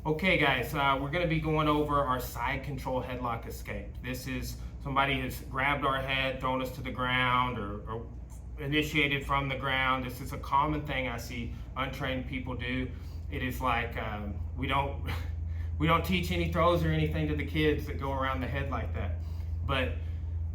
Okay guys, we're going to be going over our side control headlock escape. This is somebody has grabbed our head, thrown us to the ground, or initiated from the ground. This is a common thing I see untrained people do. It is like we don't teach any throws or anything to the kids that go around the head like that. But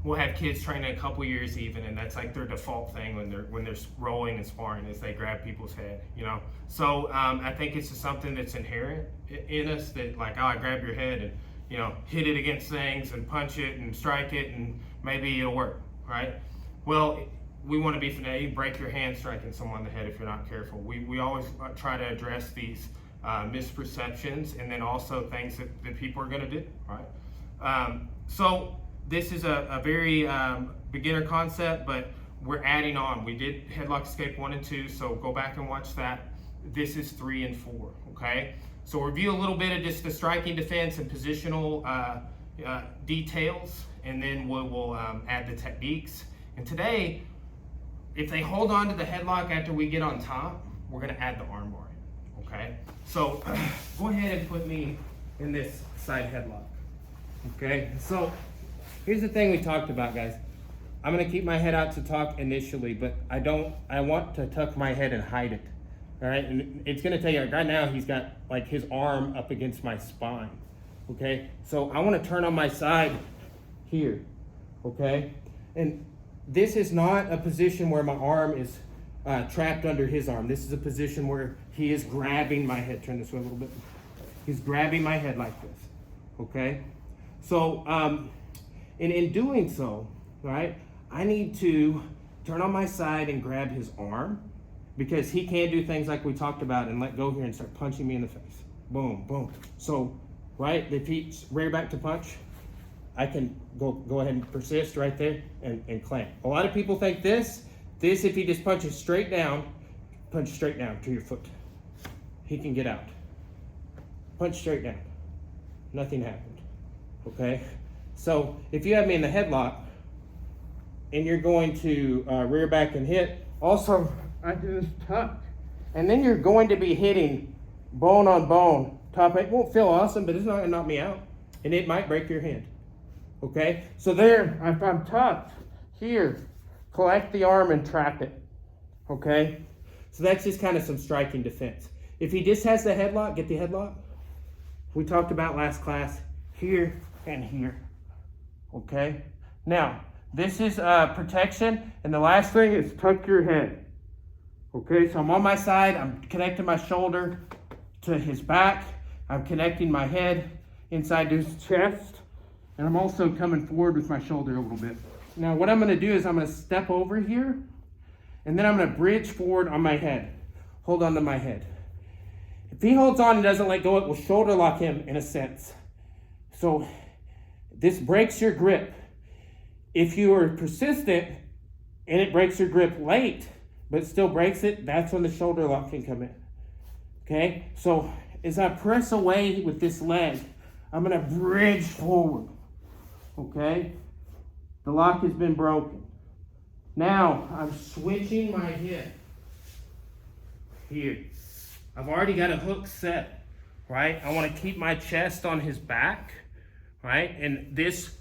we'll have kids train a couple years even, and that's like their default thing when they're rolling and sparring is they grab people's head, you know. So I think it's just something that's inherent in us that like, oh, I grab your head and, you know, hit it against things and punch it and strike it and maybe it'll work, right? Well, we want to be you break your hand striking someone in the head if you're not careful. We always try to address these misperceptions and then also things that people are going to do, right? So this is a very beginner concept, but we're adding on. We did Headlock Escape 1 and 2, so go back and watch that. This is 3 and 4, okay? So we'll review a little bit of just the striking defense and positional details, and then we'll add the techniques. And today, if they hold on to the headlock after we get on top, we're gonna add the arm bar in, okay? So go ahead and put me in this side headlock, okay? So here's the thing we talked about, guys. I'm gonna keep my head out to talk initially, but I want to tuck my head and hide it, all right? And it's gonna tell you, right now he's got like his arm up against my spine, okay? So I wanna turn on my side here, okay? And this is not a position where my arm is trapped under his arm. This is a position where he is grabbing my head. Turn this way a little bit. He's grabbing my head like this, okay? So, and in doing so, right, I need to turn on my side and grab his arm because he can do things like we talked about and let go here and start punching me in the face. Boom, boom. So, right, if he's rear back to punch, I can go ahead and persist right there and clamp. A lot of people think this if he just punches straight down, punch straight down to your foot, he can get out. Punch straight down. Nothing happened, okay? So if you have me in the headlock and you're going to rear back and hit, also I do this tuck. And then you're going to be hitting bone on bone. Top, it won't feel awesome, but it's not gonna knock me out. And it might break your hand. Okay, so there, if I'm tucked here, collect the arm and trap it. Okay, so that's just kind of some striking defense. If he just has the headlock, get the headlock. We talked about last class, here and here. Okay, now this is protection, and the last thing is tuck your head. Okay, so I'm on my side, I'm connecting my shoulder to his back, I'm connecting my head inside to his chest. And I'm also coming forward with my shoulder a little bit. Now what I'm gonna do is I'm gonna step over here and then I'm gonna bridge forward on my head. Hold on to my head. If he holds on and doesn't let go, it will shoulder lock him in a sense. So this breaks your grip. If you are persistent and it breaks your grip late, but still breaks it, that's when the shoulder lock can come in. Okay, so as I press away with this leg, I'm gonna bridge forward. Okay, the lock has been broken. Now I'm switching my hip here. I've already got a hook set, right? I want to keep my chest on his back, right? And this,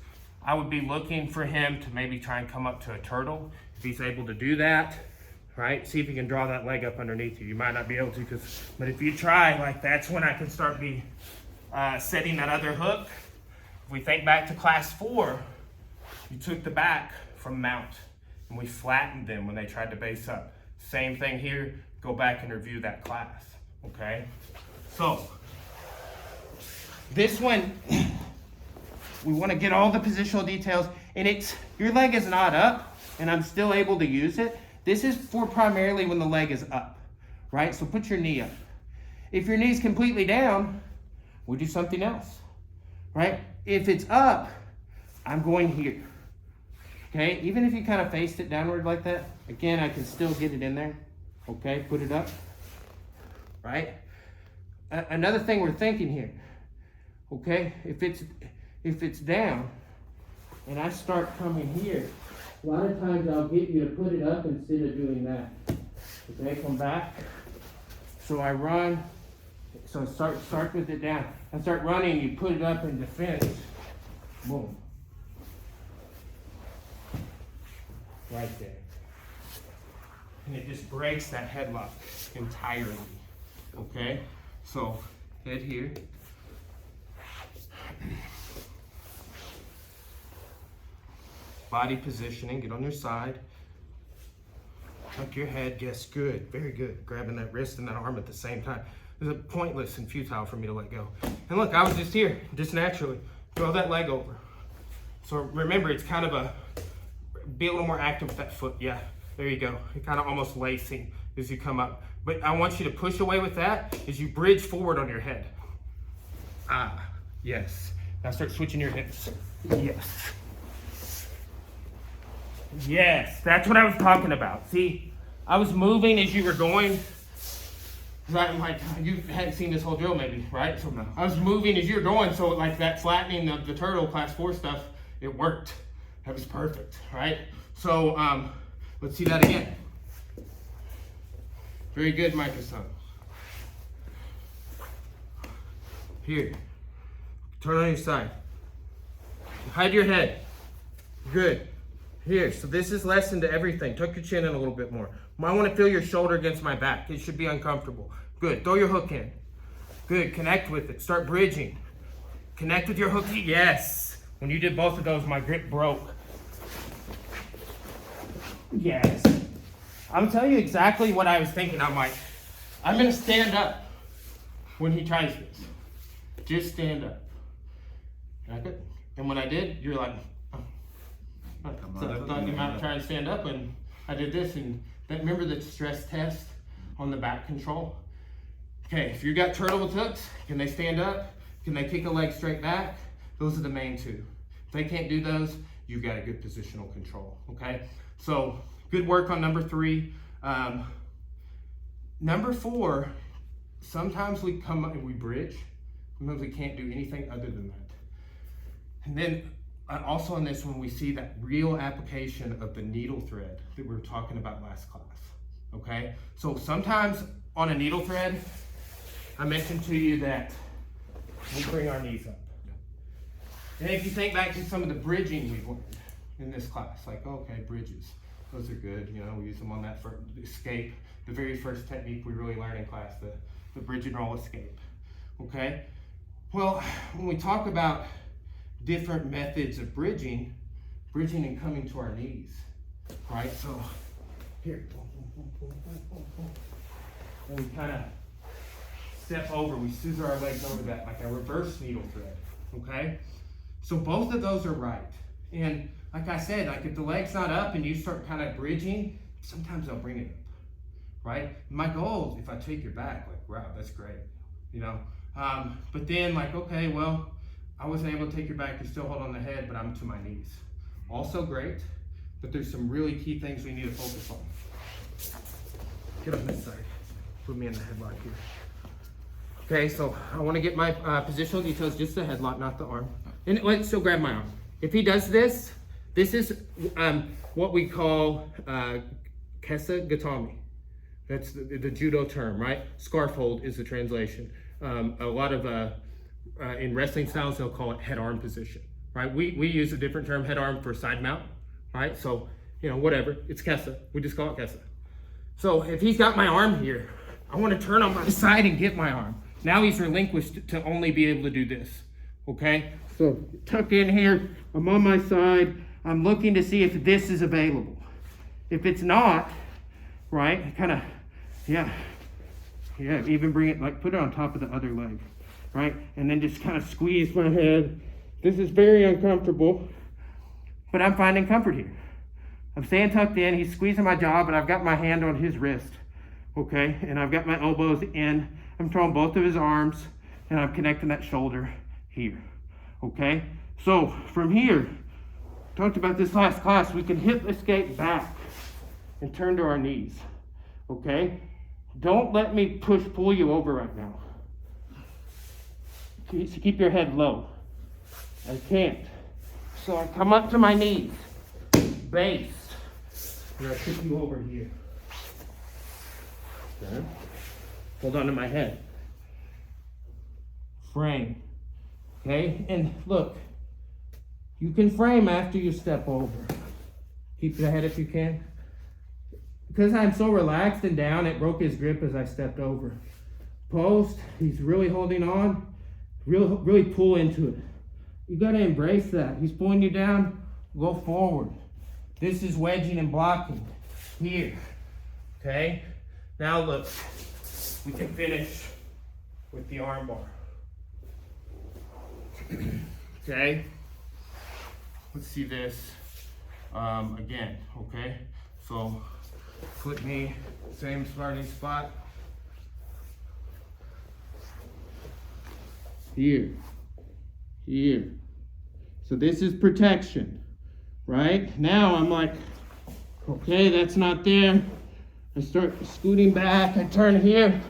I would be looking for him to maybe try and come up to a turtle. If he's able to do that, right? See if he can draw that leg up underneath you. You might not be able to, but if you try, like that's when I can start setting that other hook. If we think back to class 4, you took the back from mount and we flattened them when they tried to base up. Same thing here, go back and review that class, okay? So, this one, we wanna get all the positional details, and your leg is not up and I'm still able to use it. This is for primarily when the leg is up, right? So put your knee up. If your knee's completely down, we do something else, right? If it's up, I'm going here, okay? Even if you kind of faced it downward like that, again, I can still get it in there, okay? Put it up, right? Another thing we're thinking here, okay? If it's down and I start coming here, a lot of times I'll get you to put it up instead of doing that, okay? Come back. So I run So start with it down. And start running, you put it up in defense. Boom. Right there. And it just breaks that headlock entirely. Okay? So head here. Body positioning, get on your side. Tuck your head, yes, good, very good. Grabbing that wrist and that arm at the same time. It's pointless and futile for me to let go. And look, I was just here, just naturally. Throw that leg over. So remember, it's kind of be a little more active with that foot. Yeah, there you go. You're kind of almost lacing as you come up. But I want you to push away with that as you bridge forward on your head. Ah, yes. Now start switching your hips. Yes. Yes, that's what I was talking about. See, I was moving as you were going. Right, like you hadn't seen this whole drill maybe, right? So no. I was moving as you were going, so like that flattening of the turtle class 4 stuff, it worked. That was perfect, right? So let's see that again. Very good, Microsoft. Here, turn on your side. Hide your head. Good. Here, so this is lesson to everything. Tuck your chin in a little bit more. I want to feel your shoulder against my back. It should be uncomfortable. Good, throw your hook in. Good, connect with it. Start bridging. Connect with your hook. Yes. When you did both of those, my grip broke. Yes. I'm telling you exactly what I was thinking. I'm going to stand up when he tries this. Just stand up. And when I did, you're like, so I thought you might try and stand up, and I did this. And remember the stress test on the back control? Okay, if you got turtle with hooks, can they stand up? Can they kick a leg straight back? Those are the main two. If they can't do those, you've got a good positional control, okay? So good work on number 3. Number 4, sometimes we come up and we bridge. Sometimes we can't do anything other than that. And then also on this one, we see that real application of the needle thread that we were talking about last class, okay? So sometimes on a needle thread, I mentioned to you that we bring our knees up. And if you think back to some of the bridging we've learned in this class, like, okay, bridges, those are good, you know, we use them on that for escape, the very first technique we really learned in class, the bridge and roll escape, okay? Well, when we talk about different methods of bridging and coming to our knees, right? So here, and we kind of step over, we scissor our legs over that like a reverse needle thread, okay? So both of those are right. And like I said, like if the leg's not up and you start kind of bridging, sometimes I'll bring it up, right? My goal is if I take your back, like, wow, that's great, you know? But then like, okay, well, I wasn't able to take your back and still hold on the head, but I'm to my knees. Also great, but there's some really key things we need to focus on. Get on this side. Put me in the headlock here. Okay, so I want to get my positional details, just the headlock, not the arm. And let's still grab my arm. If he does this, this is what we call kesa gatami. That's the judo term, right? Scarf hold is the translation. A lot of in wrestling styles, they'll call it head arm position, right? We use a different term, head arm, for side mount, right? So, you know, whatever, it's kesa. We just call it kesa. So if he's got my arm here, I want to turn on my side and get my arm. Now he's relinquished to only be able to do this, okay? So tuck in here, I'm on my side. I'm looking to see if this is available. If it's not, right, kind of, yeah, even bring it, like put it on top of the other leg, right? And then just kind of squeeze my head. This is very uncomfortable, but I'm finding comfort here. I'm staying tucked in, he's squeezing my jaw, but I've got my hand on his wrist, okay? And I've got my elbows in. I'm throwing both of his arms, and I'm connecting that shoulder here, okay? So from here, talked about this last class, we can hip escape back and turn to our knees, okay? Don't let me pull you over right now. Keep your head low. I can't. So I come up to my knees, base, and I tip you over here. Okay. Hold on to my head. frame. Okay, and look, you can frame after you step over. Keep the head if you can. Because I'm so relaxed and down, it broke his grip as I stepped over. Post, he's really holding on. Really pull into it. You got to embrace that. He's pulling you down, go forward. This is wedging and blocking. Here, okay? Now look, we can finish with the arm bar. Okay? Let's see this again, okay? So, flip me, same starting spot. Here. So this is protection, right? Now I'm like, okay, that's not there. I start scooting back, I turn here,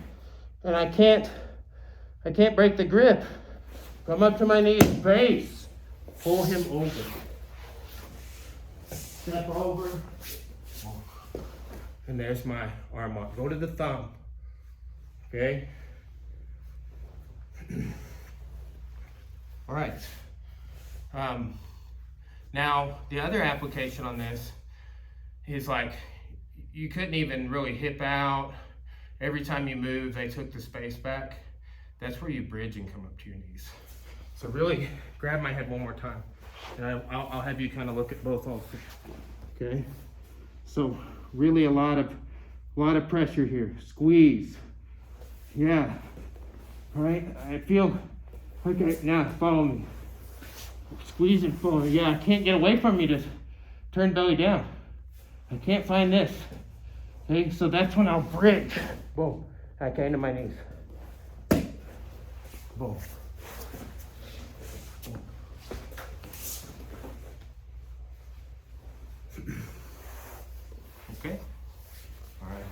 and I can't break the grip. Come up to my knees, base, pull him over. Step over, and there's my arm lock. Go to the thumb, okay? All right. Now, the other application on this is like, you couldn't even really hip out. Every time you move, they took the space back. That's where you bridge and come up to your knees. So really grab my head one more time, and I'll have you kind of look at both also. Okay. So really a lot of pressure here. Squeeze. Yeah. All right. I feel. Okay. Now follow me. Squeeze and pull. Yeah. I can't get away from me to turn belly down. I can't find this. Okay. So that's when I'll bridge. Boom. I came to my knees. Boom. Okay. All right.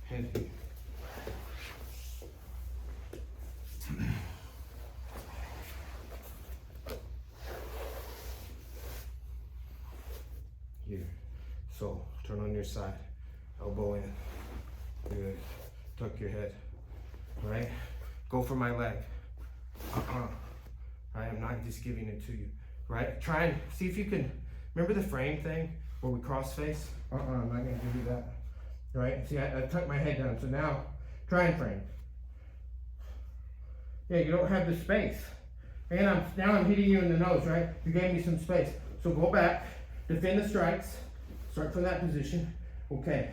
Head here. Here. So turn on your side. Elbow in. Good. Tuck your head. All right. Go for my leg. I am not just giving it to you. Right. Try and see if you can. Remember the frame thing where we cross face? I'm not gonna give you that. Right? See, I tucked my head down. So now, try and frame. Yeah, you don't have the space. And now I'm hitting you in the nose, right? You gave me some space. So go back, defend the strikes, start from that position. Okay.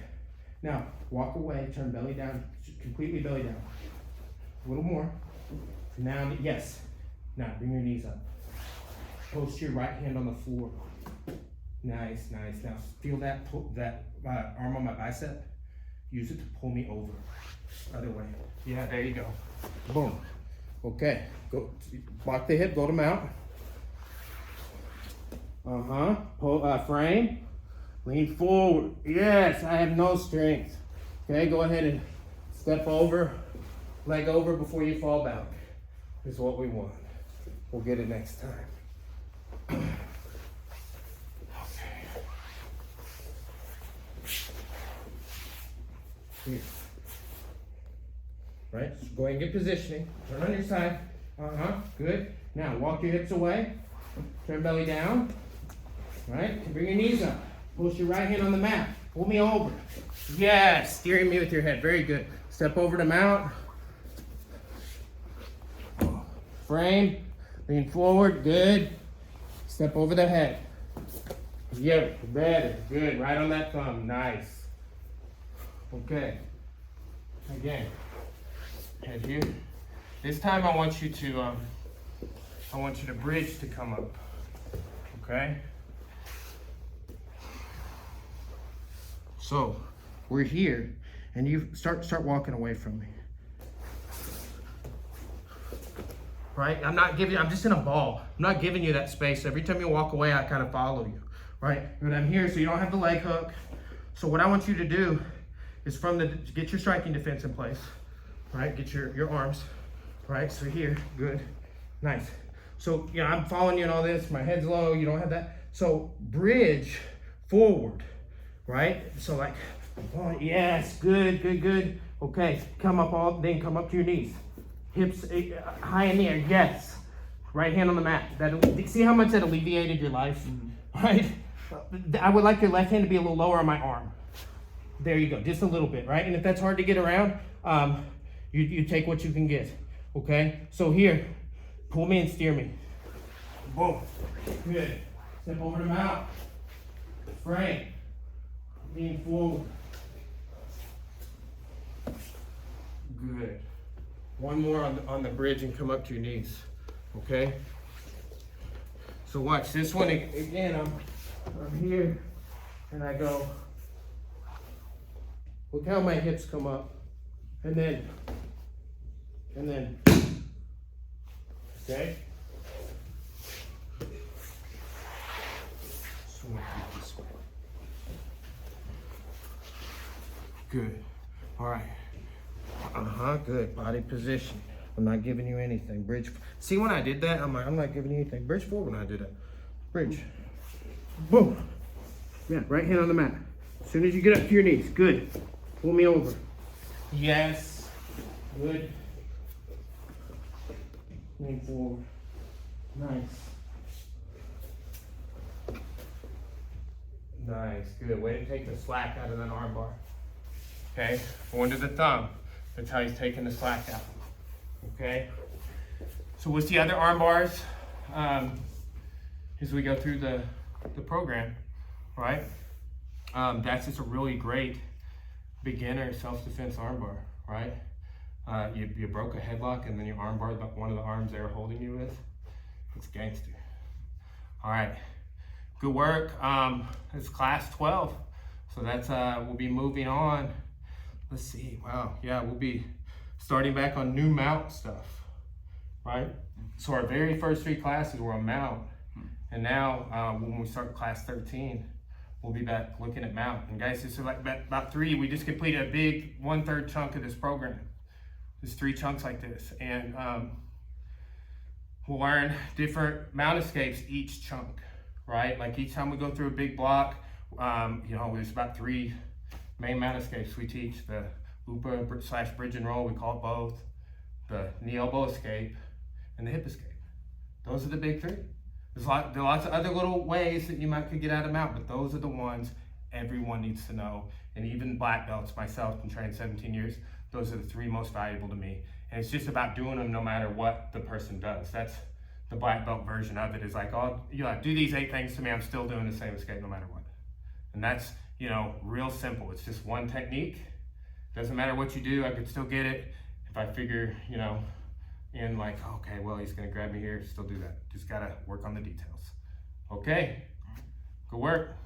Now, walk away, turn belly down, completely belly down. A little more. Now, yes. Now, bring your knees up. Post your right hand on the floor. Nice, nice. Now feel that arm on my bicep. Use it to pull me over. Other way. Yeah, there you go. Boom. Okay. Go. Block the hip. Go to mount. Pull. Frame. Lean forward. Yes, I have no strength. Okay. Go ahead and step over. Leg over before you fall back. Is what we want. We'll get it next time. Here. Right, so go ahead and get positioning. Turn on your side. Good. Now walk your hips away. Turn belly down. Right, bring your knees up. Push your right hand on the mat. Pull me over. Yes, steering me with your head. Very good. Step over to mount. Frame. Lean forward. Good. Step over the head. Yeah, better. Good. Right on that thumb. Nice. Okay. Again. Head here. This time I want you to bridge to come up. Okay? So we're here and you start walking away from me. Right? I'm just in a ball. I'm not giving you that space. Every time you walk away, I kind of follow you. Right? But I'm here so you don't have the leg hook. So what I want you to do is get your striking defense in place, right? Get your arms, right? So here, good, nice. So, I'm following you in all this, my head's low, you don't have that. So bridge forward, right? So like, oh, yes, good. Okay, come up to your knees. Hips high in the air, yes. Right hand on the mat. See how much that alleviated your life, right? I would like your left hand to be a little lower on my arm. There you go, just a little bit, right? And if that's hard to get around, you take what you can get, okay? So here, pull me and steer me. Boom, good. Step over the mount. Frame, lean forward. Good. One more on the bridge and come up to your knees, okay? So watch this one again. I'm here and I go. Look how my hips come up, and then, okay? Swing it this way. Good. All right. Good. Body position. I'm not giving you anything. Bridge. See, when I did that, I'm not giving you anything. Bridge forward when I did that. Bridge. Boom. Yeah, right hand on the mat. As soon as you get up to your knees. Good. Pull me over. Yes. Good. Lean forward. Nice. Nice. Good. Way to take the slack out of that arm bar. Okay. Going to the thumb. That's how he's taking the slack out. Okay. So what's the other arm bars? As we go through the program, right? That's just a really great beginner self-defense armbar, right? You broke a headlock and then your armbar, one of the arms they were holding you with. It's gangster. All right, good work. It's class 12, so that's we'll be moving on. Let's see. Wow, yeah, we'll be starting back on new mount stuff, right? So our very first 3 classes were a mount, and now when we start class 13. We'll be back looking at mount. And guys, this is like about 3. We just completed a big 1/3 chunk of this program. There's 3 chunks like this. And we'll learn different mount escapes each chunk, right? Like each time we go through a big block, there's about 3 main mount escapes we teach. The UPA / bridge and roll, we call it both. The knee elbow escape and the hip escape. Those are the big 3. There are lots of other little ways that you could get out of mount, but those are the ones everyone needs to know. And even black belts, myself, been trained 17 years, those are the 3 most valuable to me. And it's just about doing them no matter what the person does. That's the black belt version of it, is like, do these 8 things to me, I'm still doing the same escape no matter what. And that's, real simple. It's just one technique. Doesn't matter what you do, I could still get it. If I figure, in like, okay, well, he's gonna grab me here, still do that. Just gotta work on the details. Okay, good work.